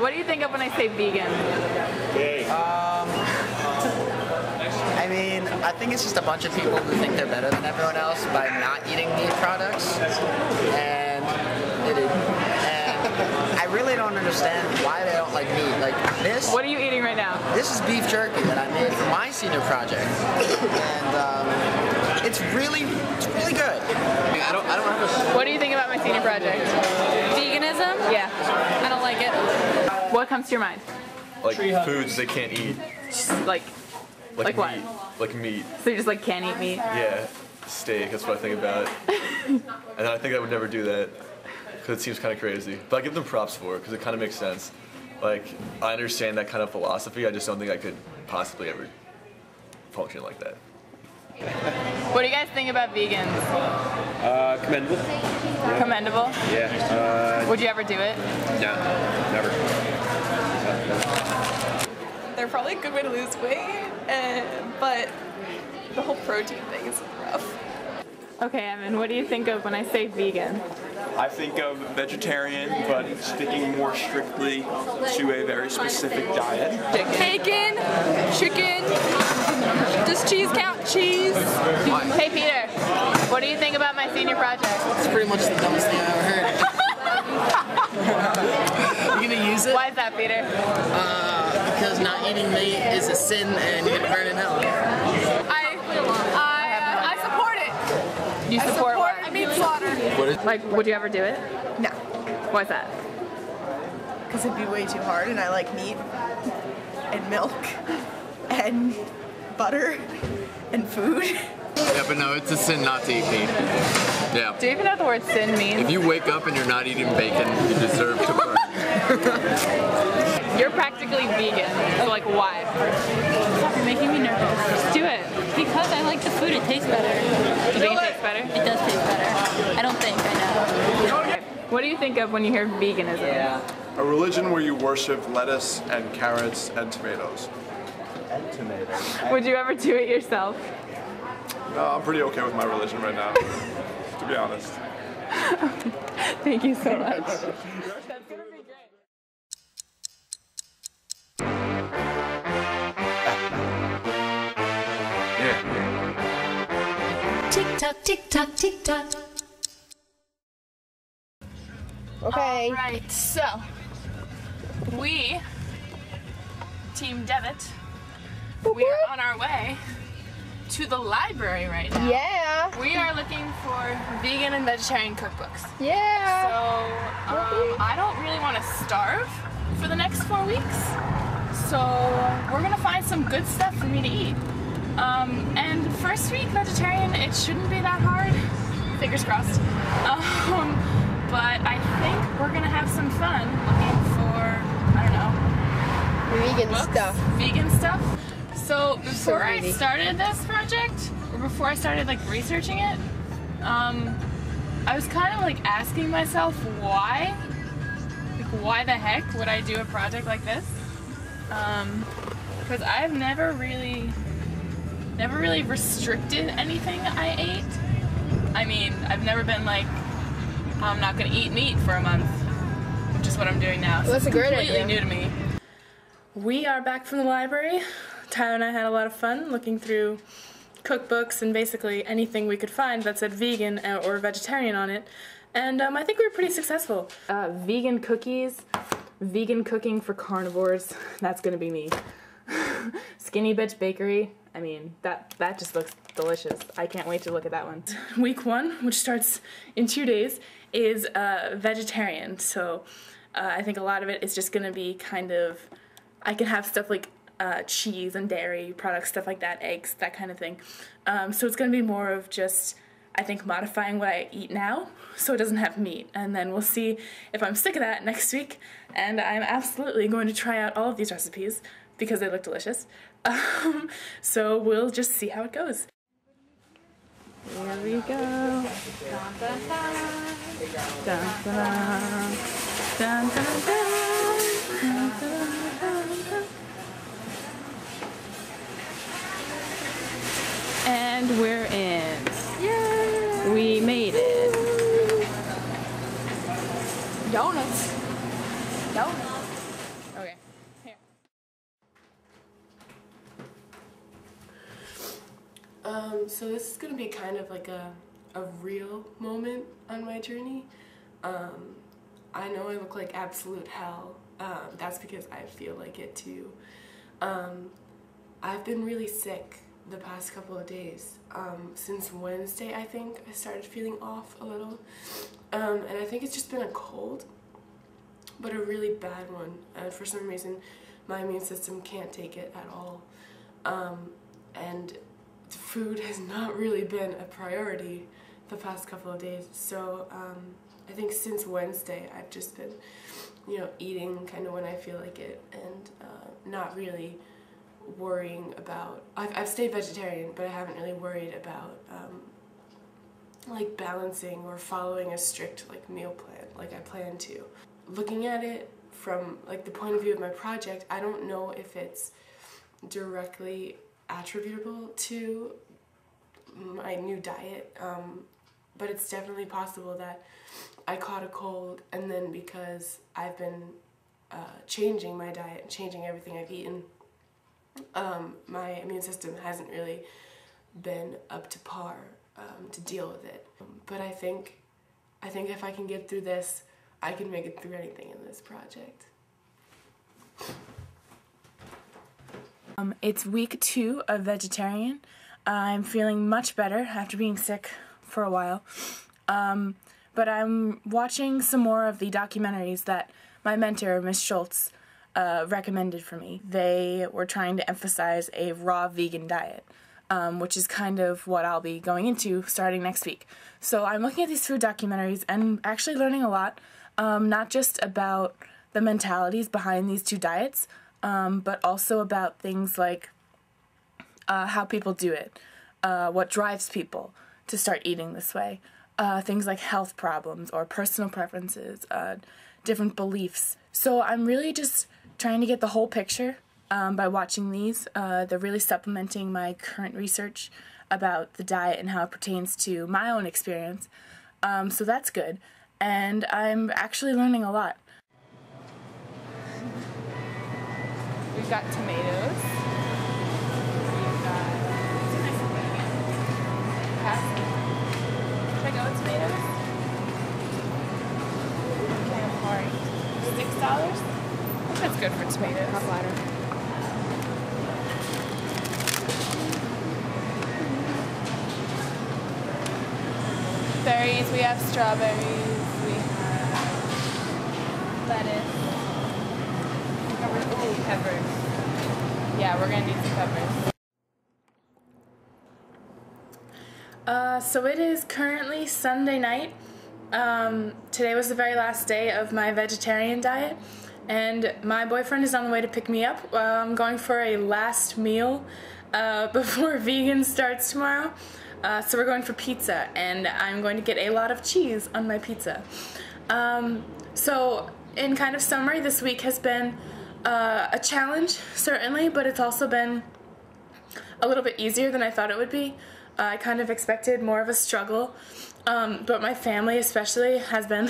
What do you think of when I say vegan? I mean, I think it's just a bunch of people who think they're better than everyone else by not eating meat products, and I really don't understand why they don't like meat. Like this. What are you eating right now? This is beef jerky that I made for my senior project, and it's really good. I don't have a. What do you think about my senior project? Veganism? Yeah. I don't like it. What comes to your mind? Like foods they can't eat. Like Like what? meat. Like meat. So you just like can't eat meat? Yeah. Steak, that's what I think about. And then I think I would never do that because it seems kind of crazy. But I give them props for it because it kind of makes sense. Like, I understand that kind of philosophy, I just don't think I could possibly ever function like that. What do you guys think about vegans? Commendable. Commendable? Yeah. Would you ever do it? No, never. They're probably a good way to lose weight, but the whole protein thing is rough. Okay, Evan, what do you think of when I say vegan? I think of vegetarian, but sticking more strictly to a very specific diet. Bacon, chicken, does cheese count? Cheese. Hey Peter, what do you think about my senior project? It's pretty much the dumbest thing I've ever heard. You gonna use it? Why is that, Peter? Because not eating meat is a sin and you're gonna burn in hell. I support it. You support what? I mean slaughter. Like, would you ever do it? No, Why's that? because it'd be way too hard, and I like meat and milk and butter and food. Yeah, but no, it's a sin not to eat meat. Yeah. Do you even know what the word sin means? If you wake up and you're not eating bacon, you deserve to burn. You're practically vegan, so like why? You're making me nervous. Just do it. Because I like the food, it tastes better. Do you think it tastes better? It does taste better. I don't think, I know. What do you think of when you hear veganism? Yeah. A religion where you worship lettuce and carrots and tomatoes. And tomatoes. Would you ever do it yourself? No, I'm pretty okay with my religion right now, to be honest. Thank you so much. That's gonna be great. Tick tock, tick tock, tick tock. Okay. Alright, so we, Team Devitt, we are on our way to the library right now. Yeah. We are looking for vegan and vegetarian cookbooks. Yeah. So, I don't really want to starve for the next 4 weeks. So, we're going to find some good stuff for me to eat. And first week vegetarian, it shouldn't be that hard. Fingers crossed. But I think we're going to have some fun looking for, I don't know, Vegan books, stuff. vegan stuff. So before I greedy. started this project, or before I started like researching it, I was kind of like asking myself why the heck would I do a project like this? Because I've never really restricted anything I ate. I mean, I've never been like, I'm not gonna eat meat for a month, which is what I'm doing now. So That's a great idea. Completely new to me. We are back from the library. Tyler and I had a lot of fun looking through cookbooks and basically anything we could find that said vegan or vegetarian on it. And I think we were pretty successful. Vegan cookies, vegan cooking for carnivores, that's gonna be me. Skinny Bitch Bakery, I mean, that just looks delicious. I can't wait to look at that one. Week 1, which starts in 2 days, is vegetarian. So I think a lot of it is just gonna be kind of, I can have stuff like cheese and dairy products, stuff like that, eggs, that kind of thing. So it's going to be more of just, I think, modifying what I eat now so it doesn't have meat. And then we'll see if I'm sick of that next week. And I'm absolutely going to try out all of these recipes because they look delicious. So we'll just see how it goes. Here we go. Dun, dun, dun. Dun, dun. Dun, dun, dun. Dun, dun, dun. And we're in. Yay! We made it. Donuts. Donuts. So this is going to be kind of like a real moment on my journey. I know I look like absolute hell. That's because I feel like it too. I've been really sick the past couple of days. Since Wednesday, I think, I started feeling off a little. And I think it's just been a cold, but a really bad one. And for some reason, my immune system can't take it at all. And food has not really been a priority the past couple of days. So I think since Wednesday, I've just been, eating kind of when I feel like it, and not really worrying about, I've stayed vegetarian, but I haven't really worried about like balancing or following a strict meal plan like I plan to. Looking at it from like the point of view of my project, I don't know if it's directly attributable to my new diet, but it's definitely possible that I caught a cold, and then because I've been changing my diet and changing everything I've eaten, my immune system hasn't really been up to par to deal with it. But I think if I can get through this, I can make it through anything in this project. It's week 2 of vegetarian. I'm feeling much better after being sick for a while. But I'm watching some more of the documentaries that my mentor, Ms. Schultz, recommended for me. They were trying to emphasize a raw vegan diet, which is kind of what I'll be going into starting next week. So I'm looking at these food documentaries and actually learning a lot, not just about the mentalities behind these two diets, but also about things like how people do it, what drives people to start eating this way, things like health problems or personal preferences, different beliefs. So I'm really just trying to get the whole picture by watching these. They're really supplementing my current research about the diet and how it pertains to my own experience. So that's good. And I'm actually learning a lot. We've got tomatoes. We've got should I go with tomatoes? Okay, I'm sorry. $6? That's good for tomatoes. Hot water. Berries, we have strawberries, we have lettuce. Peppers. Yeah, we're gonna need some peppers. So it is currently Sunday night. Today was the very last day of my vegetarian diet, and my boyfriend is on the way to pick me up. I'm going for a last meal before vegan starts tomorrow. So we're going for pizza, and I'm going to get a lot of cheese on my pizza. So in kind of summary, this week has been a challenge, certainly, but it's also been a little bit easier than I thought it would be. I kind of expected more of a struggle, but my family especially has been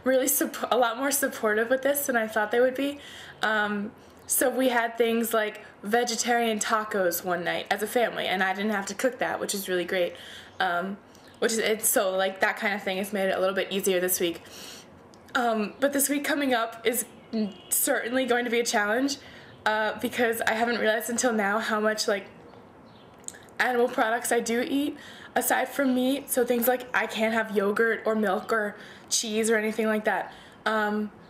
really a lot more supportive with this than I thought they would be. So we had things like vegetarian tacos one night as a family, and I didn't have to cook that, which is really great. So like that kind of thing has made it a little bit easier this week. But this week coming up is certainly going to be a challenge because I haven't realized until now how much like animal products I do eat aside from meat. So things like I can't have yogurt or milk or cheese or anything like that.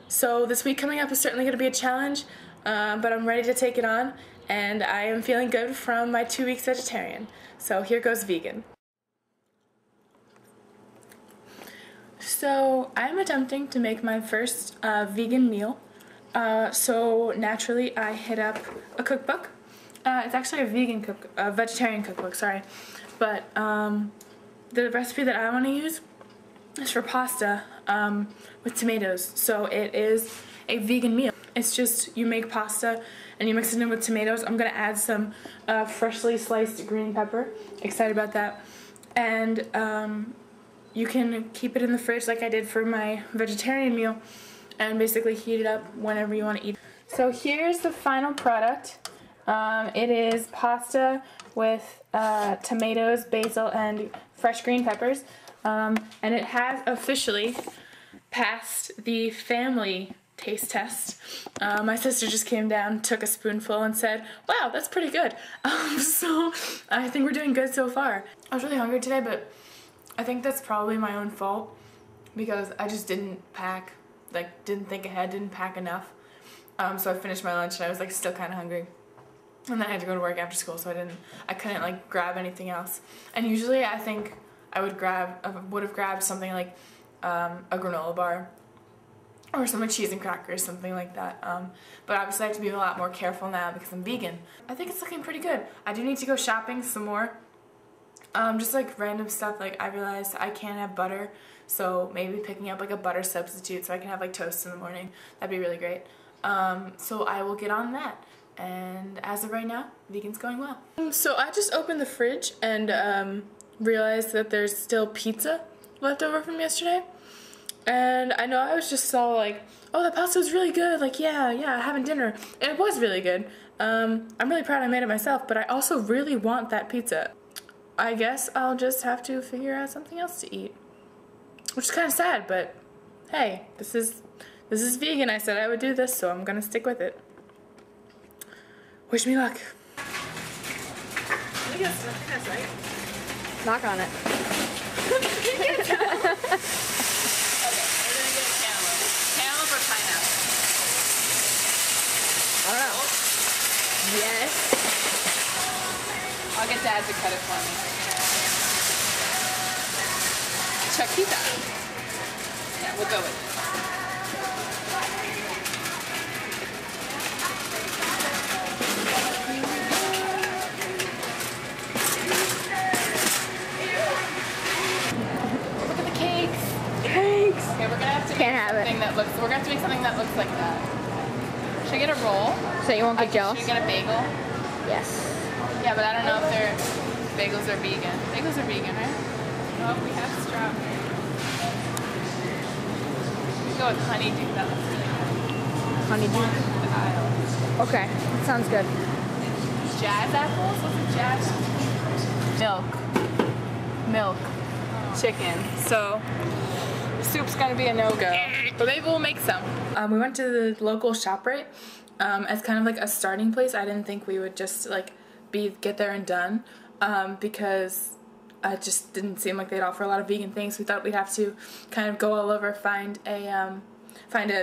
So this week coming up is certainly going to be a challenge, but I'm ready to take it on, and I am feeling good from my 2 weeks vegetarian. So here goes vegan. So I'm attempting to make my first vegan meal. So naturally I hit up a cookbook. It's actually a vegetarian cookbook, sorry. But the recipe that I want to use is for pasta with tomatoes. So it is a vegan meal. It's just you make pasta and you mix it in with tomatoes. I'm going to add some freshly sliced green pepper. Excited about that. And you can keep it in the fridge like I did for my vegetarian meal and basically heat it up whenever you want to eat. So here's the final product. It is pasta with tomatoes, basil, and fresh green peppers. And it has officially passed the family taste test. My sister just came down, took a spoonful, and said, "Wow, that's pretty good." So I think we're doing good so far. I was really hungry today, but I think that's probably my own fault because I just didn't pack, like didn't think ahead, didn't pack enough. So I finished my lunch and I was like still kind of hungry. And then I had to go to work after school, so I couldn't like grab anything else. And usually I think I would have grabbed something like a granola bar or some like cheese and crackers, something like that. But obviously I have to be a lot more careful now because I'm vegan. I think it's looking pretty good. I do need to go shopping some more. Just like random stuff, like I realized I can't have butter, so maybe picking up like a butter substitute so I can have like toast in the morning. That'd be really great. So I will get on that. And as of right now, vegan's going well. So I just opened the fridge and realized that there's still pizza left over from yesterday. And I know I was just all like, oh, that pasta was really good, like yeah, having dinner. And it was really good. I'm really proud I made it myself, but I also really want that pizza. I guess I'll just have to figure out something else to eat. Which is kind of sad, but hey, this is vegan. I said I would do this, so I'm gonna stick with it. Wish me luck. I think that's right. Knock on it. Okay, we're gonna get cantaloupe. Cantaloupe or pineapple? I don't know. Yes. I'll get Dad to cut it for me. Chiquita. Yeah, we'll go with it. Look at the cakes. Thanks. Okay, we're gonna have to make something that looks. We're gonna have to make something that looks like that. Should I get a roll? So you won't get jealous? Should I get a bagel? Yes. Yeah, but I don't know if bagels are vegan. Bagels are vegan, right? Oh, we have strawberry. We go with honeydew. That looks really good. Honeydew? The aisle. Okay, that sounds good. Jazz apples? What's a jazz apple? Milk. Chicken. So soup's gonna be a no-go, but maybe we'll make some. We went to the local ShopRite as kind of like a starting place. I didn't think we would just like get there and done because it just didn't seem like they'd offer a lot of vegan things. We thought we'd have to kind of go all over, find a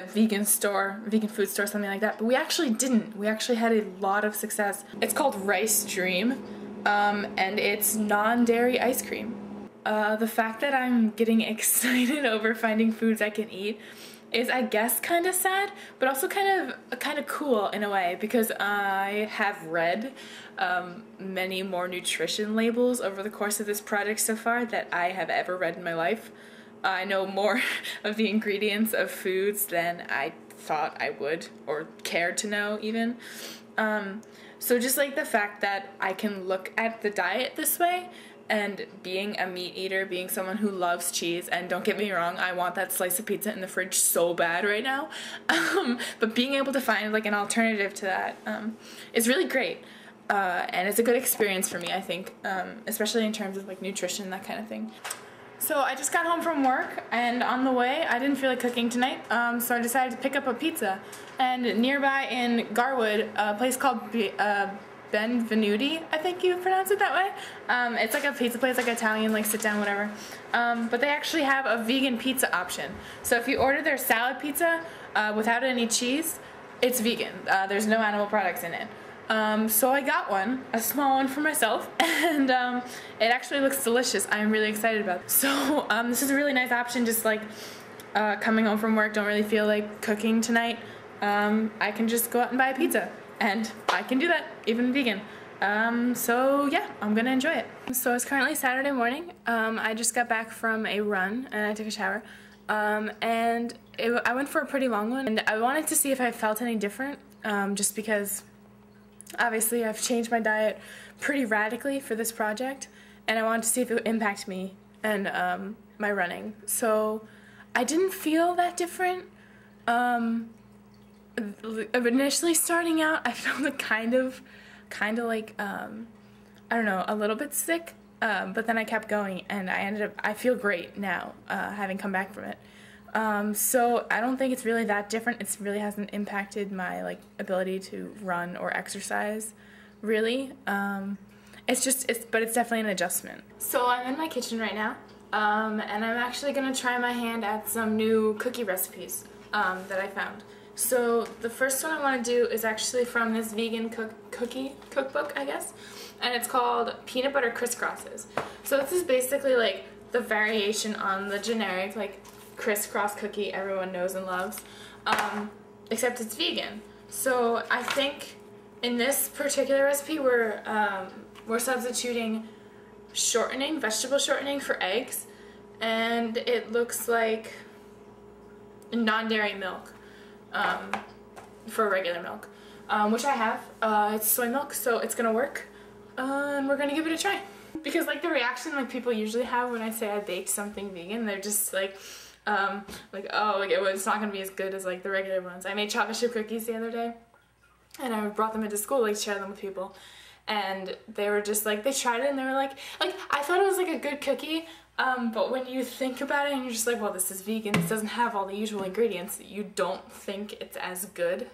vegan store, vegan food store, something like that. But we actually didn't. We actually had a lot of success. It's called Rice Dream, and it's non-dairy ice cream. The fact that I'm getting excited over finding foods I can eat is, I guess, kind of sad, but also kind of cool in a way, because I have read many more nutrition labels over the course of this project so far that I have ever read in my life. I know more of the ingredients of foods than I thought I would or cared to know even. So just like the fact that I can look at the diet this way, and being a meat eater, being someone who loves cheese, and don't get me wrong, I want that slice of pizza in the fridge so bad right now, but being able to find like an alternative to that is really great, and it's a good experience for me, I think, especially in terms of like nutrition, that kind of thing. So I just got home from work, and on the way, I didn't feel like cooking tonight, so I decided to pick up a pizza, and nearby in Garwood, a place called Benvenuti, I think you pronounce it that way. It's like a pizza place, like Italian, like sit down, whatever. But they actually have a vegan pizza option. So if you order their salad pizza without any cheese, it's vegan. There's no animal products in it. So I got one, a small one for myself, and it actually looks delicious. I'm really excited about it. So this is a really nice option, just like coming home from work, don't really feel like cooking tonight. I can just go out and buy a pizza. And I can do that, even vegan. So yeah, I'm gonna enjoy it. So it's currently Saturday morning. I just got back from a run and I took a shower. I went for a pretty long one, and I wanted to see if I felt any different, just because obviously I've changed my diet pretty radically for this project, and I wanted to see if it would impact me and my running. So I didn't feel that different. Initially starting out, I felt a kind of kind of like, I don't know, a little bit sick, but then I kept going, and I feel great now, having come back from it. So I don't think it's really that different. It really hasn't impacted my like ability to run or exercise, really. But it's definitely an adjustment. So I'm in my kitchen right now, and I'm actually gonna try my hand at some new cookie recipes that I found. So the first one I want to do is actually from this vegan cookie cookbook, I guess, and it's called Peanut Butter Crisscrosses. So this is basically like the variation on the generic like crisscross cookie everyone knows and loves, except it's vegan. So I think in this particular recipe we're substituting vegetable shortening for eggs, and it looks like non-dairy milk for regular milk, which I have. It's soy milk, so it's gonna work, and we're gonna give it a try. Because like the reaction like people usually have when I say I baked something vegan, they're just like oh, like it's not gonna be as good as like the regular ones. I made chocolate chip cookies the other day, and I brought them into school, like share them with people, and they were just like, they tried it and they were like I thought it was like a good cookie, but when you think about it and you're just like, well, this is vegan, this doesn't have all the usual ingredients, you don't think it's as good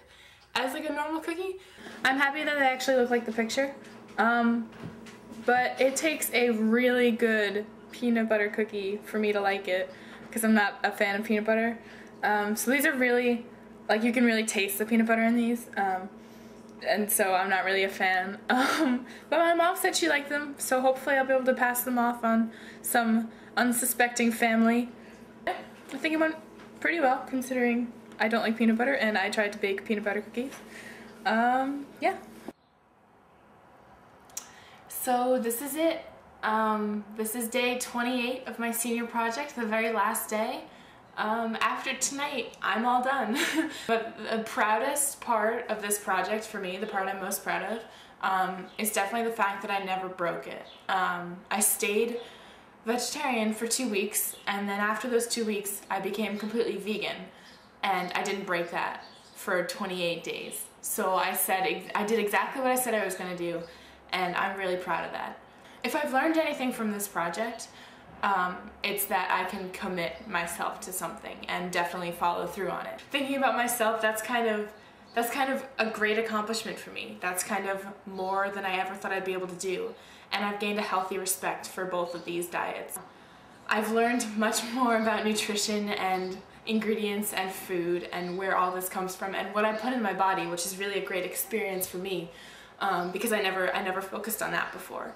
as like a normal cookie. I'm happy that they actually look like the picture, but it takes a really good peanut butter cookie for me to like it, because I'm not a fan of peanut butter. So these are really, like, you can really taste the peanut butter in these, and so I'm not really a fan. But my mom said she liked them, so hopefully I'll be able to pass them off on some unsuspecting family. I think it went pretty well, considering I don't like peanut butter and I tried to bake peanut butter cookies. Yeah. So this is it. This is day 28 of my senior project, the very last day. After tonight, I'm all done. But the proudest part of this project for me, the part I'm most proud of, is definitely the fact that I never broke it. I stayed vegetarian for 2 weeks, and then after those 2 weeks, I became completely vegan, and I didn't break that for 28 days. So I did exactly what I said I was going to do, and I'm really proud of that. If I've learned anything from this project, it's that I can commit myself to something and definitely follow through on it. Thinking about myself, that's kind of a great accomplishment for me. That's kind of more than I ever thought I'd be able to do, and I've gained a healthy respect for both of these diets. I've learned much more about nutrition and ingredients and food and where all this comes from and what I put in my body, which is really a great experience for me, because I never focused on that before.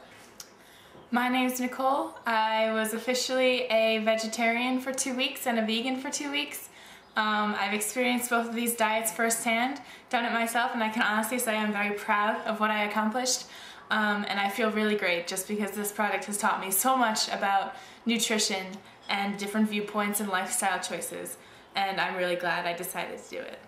My name's Nicole. I was officially a vegetarian for 2 weeks and a vegan for 2 weeks. I've experienced both of these diets firsthand, done it myself, and I can honestly say I'm very proud of what I accomplished. And I feel really great just because this project has taught me so much about nutrition and different viewpoints and lifestyle choices, and I'm really glad I decided to do it.